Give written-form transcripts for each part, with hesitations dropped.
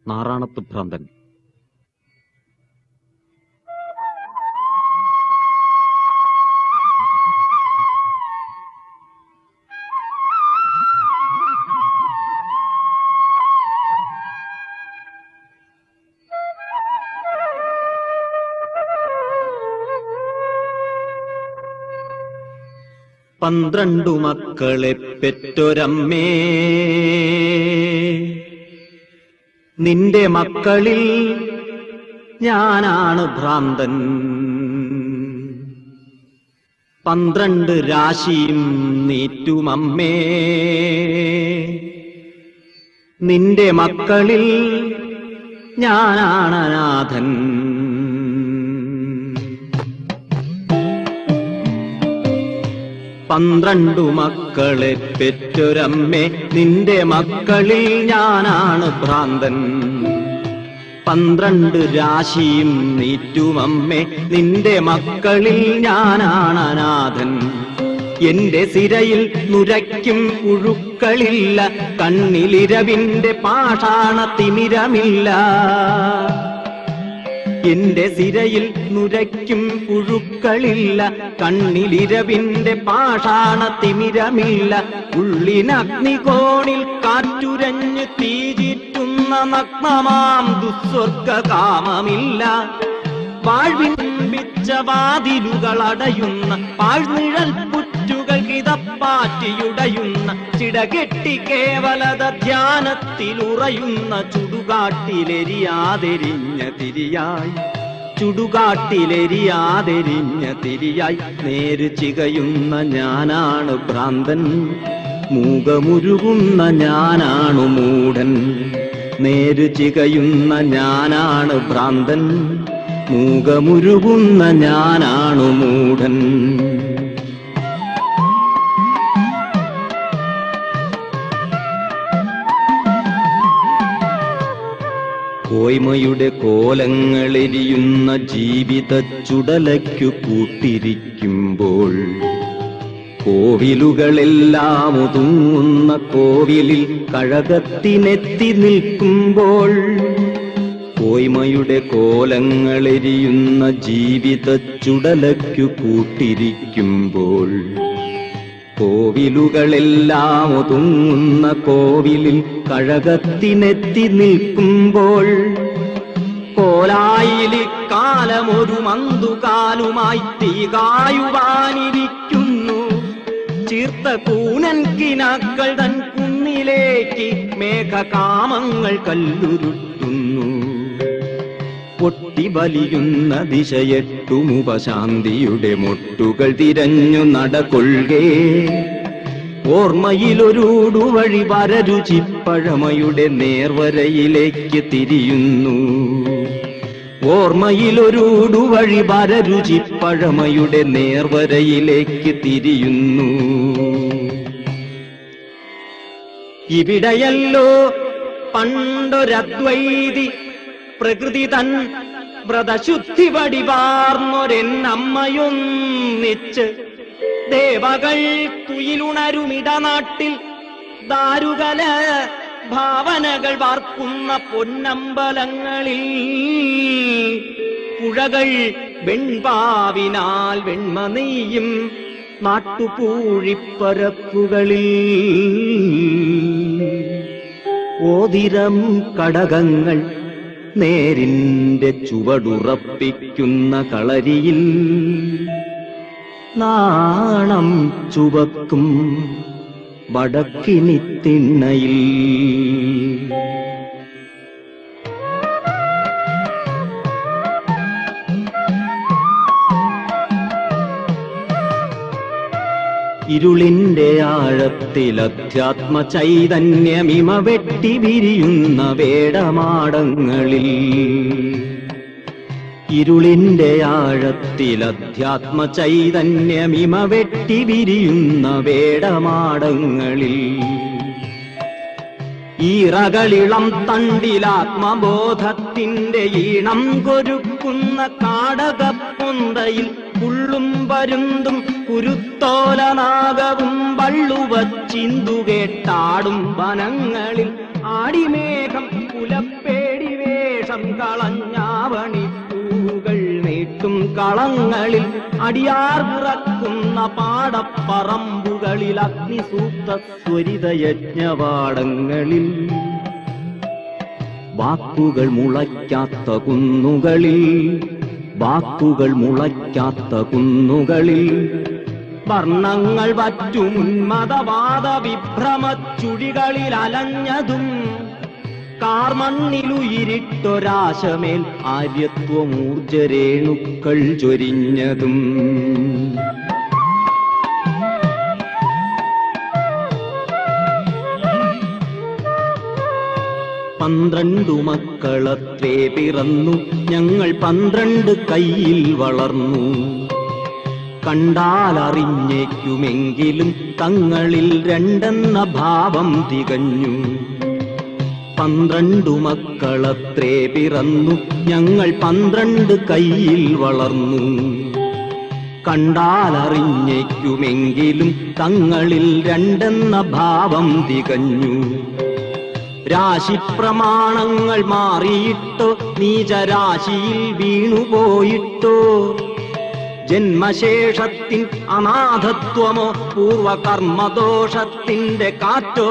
നാറാണത്ത് ഭ്രാന്തൻ. പന്ത്രണ്ടു മക്കളെ പെറ്റൊരമ്മേ, നിന്റെ മക്കളിൽ ഞാനാണ് ഭ്രാന്തൻ. 12 രാശിയും നീറ്റുമമ്മേ, നിന്റെ മക്കളിൽ ഞാനാണ് അനാഥൻ. പന്ത്രണ്ടു മക്കളെ പെറ്റൊരമ്മേ, നിന്റെ മക്കളിൽ ഞാനാണ് ഭ്രാന്തൻ. 12 രാശിയും നീറ്റുമമ്മേ, നിന്റെ മക്കളിൽ ഞാനാണ് അനാഥൻ. എന്റെ സിരയിൽ നുരയ്ക്കും പുഴുക്കളില്ല, കണ്ണിലിരവിന്റെ പാഷാണ തിമിരമില്ല. എന്റെ സിരയിൽ നുരയ്ക്കും പുഴുക്കളില്ല, കണ്ണിലിരവിന്റെ പാഷാണ തിമിരമില്ല. ഉള്ളിനഗ്നികോണിൽ കാറ്റുരഞ്ഞ് തീചിറ്റുന്ന നഗ്നമാം ദുസ്വർഗ കാമമില്ല. വാഴ്വിൻ വാതിലുകൾ അടയുന്ന പാഴ്നിഴൽ പുറ്റുകൾ കിതപ്പാറ്റിയുടയുന്ന ചിടകെട്ടി കേവലത ധ്യാനത്തിലുറയുന്ന ചുടുകാട്ടിലെരിയാതെരിഞ്ഞ തിരിയായി, ചുടുകാട്ടിലെരിയാതെരിഞ്ഞ തിരിയായി നേര് ചികയുന്ന ഞാനാണ് ഭ്രാന്തൻ. മൂകമുരുകുന്ന ഞാനാണു മൂഢൻ. നേര് ചികയുന്ന ഞാനാണ് ഭ്രാന്തൻ, മൂകമുരുകുന്ന ഞാനാണു മൂഢൻ. കോയ്മയുടെ കോലങ്ങളെരിയുന്ന ജീവിത ചുടലയ്ക്കു കൂട്ടിരിക്കുമ്പോൾ, കോവിലുകളെല്ലാം ഒതുങ്ങുന്ന കോവിലിൽ കഴകത്തിനെത്തി നിൽക്കുമ്പോൾ, കോയ്മയുടെ കോലങ്ങളെരിയുന്ന ജീവിത ചുടലയ്ക്കു കൂട്ടിരിക്കുമ്പോൾ, കോവിലുകളെല്ലാം ഒതുങ്ങുന്ന കോവിലിൽ കഴകത്തിനെത്തി നിൽക്കുമ്പോൾ, കോലായിലി കാലമൊരു മന്തുകാലുമായി തീകായുവാനിരിക്കുന്നു. ചീർത്ത കൂനൻ കിനാക്കൾ തൻ കുന്നിലേക്ക് മേഘകാമങ്ങൾ കല്ലുരുട്ടുന്നു. പൊട്ടിബലിയുന്ന ദിശയെട്ടുമുപശാന്തിയുടെ മൊട്ടുകൾ തിരഞ്ഞു നടകൊള്ളുകേ. ഓർമ്മയിലൊരുടുവഴി വരരുചിപ്പഴമയുടെ നേർവരയിലേക്ക് തിരിയുന്നു. ഓർമ്മയിലൊരുടുവഴി വരരുചിപ്പഴമയുടെ നേർവരയിലേക്ക് തിരിയുന്നു. ഇവിടെയല്ലോ പണ്ടൊരദ്വൈതി പ്രകൃതി തൻ വ്രതശുദ്ധി വടിവാർന്നൊരെന്നമ്മയൊന്നിച്ച് ദേവകൾ തുയിലുണരുമിടനാട്ടിൽ ദാരുകല ഭാവനകൾ വാർക്കുന്ന പൊന്നമ്പലങ്ങളിൽ പുഴകൾ വെൺപാവിനാൽ വെണ്മ നെയ്യും നാട്ടുപൂഴിപ്പരപ്പുകളിൽ ഓതിരം കടകങ്ങൾ നേരിന്റെ ചുവടുറപ്പിക്കുന്ന കളരിയിൽ നാണം ചുവക്കും വടക്കിനി തിണ്ണയിൽ. ഇരുളിന്റെ ആഴത്തിൽ അധ്യാത്മ ചൈതന്യമിമ വെട്ടി വിരിയുന്ന വേടമാടങ്ങളിൽ. ഇരുളിന്റെ ആഴത്തിൽ അധ്യാത്മ ചൈതന്യമിമ വെട്ടി വിരിയുന്ന വേടമാടങ്ങളിൽ. ഈറകളിളം തണ്ടിലാത്മബോധത്തിന്റെ ഈണം കൊരുക്കുന്ന കാടകപ്പൊന്തയിൽ പുള്ളും പരുന്തും കുരുത്തോലനാഗവും വള്ളുവച്ചിന്തു കേട്ടാടും വനങ്ങളിൽ ആടിമേഘം പുലപ്പേടി വേഷം കളഞ്ഞാവണി പൂകൾ നീട്ടും കളങ്ങളിൽ അടിയാർ പിറക്കുന്ന പാടപ്പറമ്പുകളിൽ അഗ്നിസൂക്ത സ്വരിത യജ്ഞവാടങ്ങളിൽ വാക്കുകൾ മുളയ്ക്കാത്ത കുന്നുകളിൽ വാക്കുകൾ മുളയ്ക്കാത്ത കുന്നുകളിൽ വർണ്ണങ്ങൾ വറ്റുമുന്മതവാദ വിഭ്രമച്ചുഴികളിൽ അലഞ്ഞതും കാർമണ്ണിലുയിരിട്ടൊരാശമേൽ ആര്യത്വമൂർജരേണുക്കൾ ചൊരിഞ്ഞതും 12 മക്കളത്രേ പിറന്നു ഞങ്ങൾ 12 കൈയിൽ വളർന്നു. കണ്ടാലറിഞ്ഞേക്കുമെങ്കിലും തങ്ങളിൽ രണ്ടെന്ന ഭാവം തികഞ്ഞു. 12 മക്കളത്രേ പിറന്നു ഞങ്ങൾ 12 കൈയിൽ വളർന്നു. കണ്ടാലറിഞ്ഞേക്കുമെങ്കിലും തങ്ങളിൽ രണ്ടെന്ന ഭാവം തികഞ്ഞു. രാശിപ്രമാണങ്ങൾ മാറിയിട്ടോ നീചരാശിയിൽ വീണുപോയിട്ടോ ജന്മശേഷത്തിൻ അനാഥത്വമോ പൂർവകർമ്മദോഷത്തിന്റെ കാറ്റോ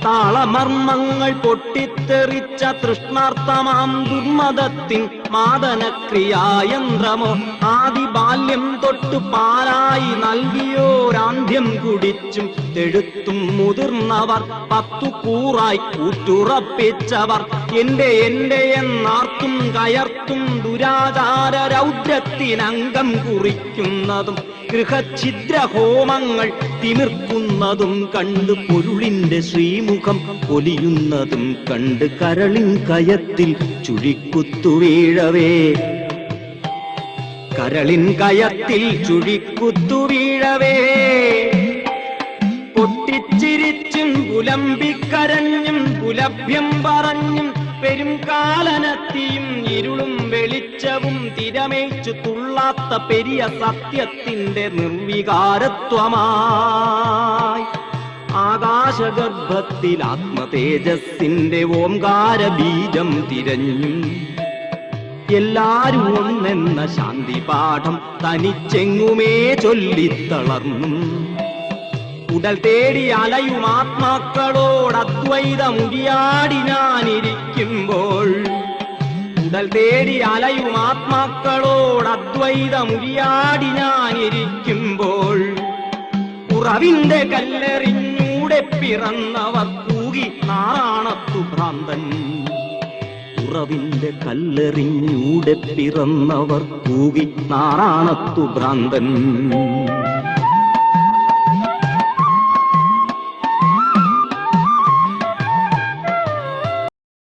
താളമർമ്മങ്ങൾ പൊട്ടിത്തെറിച്ച തൃഷ്ണാർത്ഥമാം ദുർമതത്തിൻ മാദനക്രിയായന്ത്രമോ ആദി ബാല്യം തൊട്ടു പാലായി നൽകിയോരാന്ധ്യം കുടിച്ചും തെഴുത്തും മുതിർന്നവർ 10 കൂറായി കൂറ്റുറപ്പിച്ചവർ എന്റെ എന്നാർത്തും കയർത്തും ദുരാചാര രൗദ്രത്തിനംഗം കുറിക്കുന്നതും ഗൃഹഛിദ്രഹോമങ്ങൾ തിമിർക്കുന്നതും കണ്ട് പൊരുളിന്റെ ശ്രീമുഖം പൊലിയുന്നതും കണ്ട് കരളിൻ കയത്തിൽ ചുഴിക്കുത്തു വീഴവേ കരളിൻ കയത്തിൽ ചുഴിക്കുത്തു വീഴവേ പൊട്ടിച്ചിരിച്ചും പുലമ്പിക്കരഞ്ഞും പുലഭ്യം പറഞ്ഞും പെരുംകാലനത്തിയും ഇരുളും വെളിച്ചവും തിരമേച്ചു തുള്ളാത്ത പെരിയ സത്യത്തിന്റെ നിർവികാരത്വമായി ആകാശഗർഭത്തിൽ ആത്മതേജസ്സിന്റെ ഓംകാര ബീജം തിരഞ്ഞു. എല്ലാരും ഒന്നെന്ന ശാന്തി പാഠം തനിച്ചെങ്ങുമേ ചൊല്ലിത്തളർന്നു. ഉടൽ തേടി അലയും ആത്മാക്കളോട് അദ്വൈതമുരിയാടി ഞാനിരിക്കുമ്പോൾ ഉടൽ തേടി അലയും ആത്മാക്കളോട് അദ്വൈതമുരിയാടി ഞാനിരിക്കുമ്പോൾ ഉറവിന്റെ കല്ലെറിഞ്ഞൂടെ പിറന്നവർ കൂകി നാറാണത്തു ഭ്രാന്തൻ ഉറവിന്റെ കല്ലെറിഞ്ഞൂടെ പിറന്നവർ കൂകി നാറാണത്തു ഭ്രാന്തൻ.